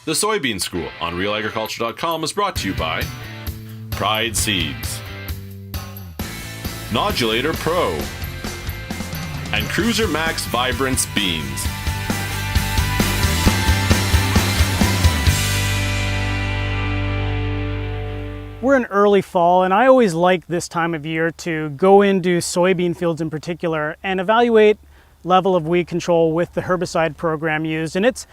The Soybean School on RealAgriculture.com is brought to you by Pride Seeds, Nodulator Pro, and Cruiser Max Vibrance Beans. We're in early fall, and I always like this time of year to go into soybean fields in particular and evaluate level of weed control with the herbicide program used. And it's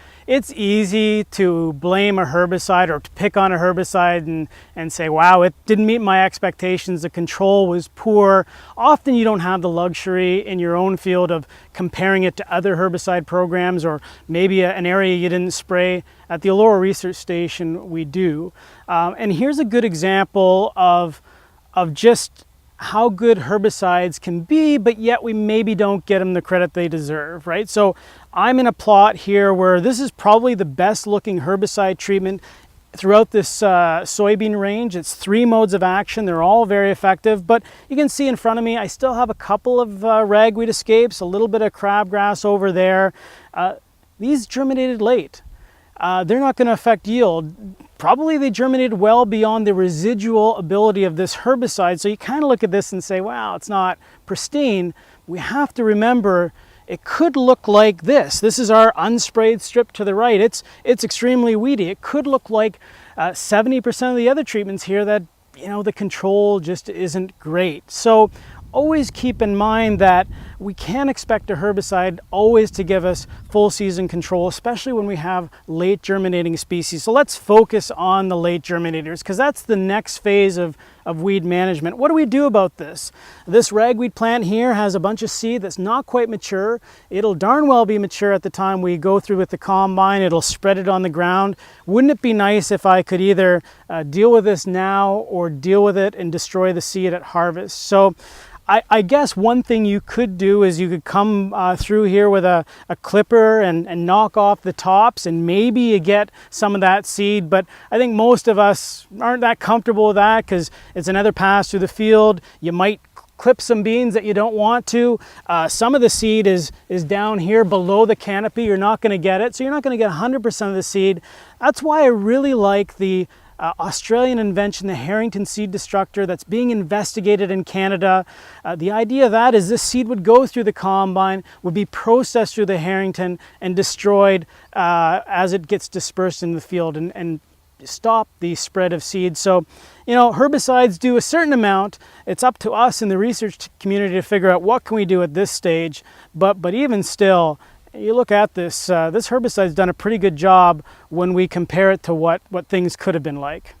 easy to blame a herbicide or to pick on a herbicide and say, wow, it didn't meet my expectations, the control was poor. Often you don't have the luxury in your own field of comparing it to other herbicide programs, or maybe an area you didn't spray. At the Aurora Research Station, we do. And here's a good example of just how good herbicides can be, but yet we maybe don't get them the credit they deserve, right? So I'm in a plot here where this is probably the best looking herbicide treatment throughout this soybean range. It's 3 modes of action. They're all very effective, but you can see in front of me, I still have a couple of ragweed escapes, a little bit of crabgrass over there. These germinated late. They're not going to affect yield. Probably they germinated well beyond the residual ability of this herbicide. So you kind of look at this and say, wow, it's not pristine. We have to remember it could look like this. This is our unsprayed strip to the right. It's extremely weedy. It could look like 70% of the other treatments here that, you know, the control just isn't great. So always keep in mind that we can't expect a herbicide always to give us full season control, especially when we have late germinating species. So let's focus on the late germinators, because that's the next phase of weed management. What do we do about this? This ragweed plant here has a bunch of seed that's not quite mature. It'll darn well be mature at the time we go through with the combine. It'll spread it on the ground. Wouldn't it be nice if I could either deal with this now or deal with it and destroy the seed at harvest? So I guess one thing you could do is you could come through here with a clipper and knock off the tops, and maybe you get some of that seed. But I think most of us aren't that comfortable with that because it's another pass through the field. You might clip some beans that you don't want to. Some of the seed is down here below the canopy. You're not going to get it. So you're not going to get 100% of the seed. That's why I really like the Australian invention, the Harrington seed destructor, that's being investigated in Canada. The idea of that is this seed would go through the combine, would be processed through the Harrington and destroyed as it gets dispersed in the field and stop the spread of seed. So, you know, herbicides do a certain amount. It's up to us in the research community to figure out what can we do at this stage. But even still, you look at this, this herbicide's done a pretty good job when we compare it to what things could have been like.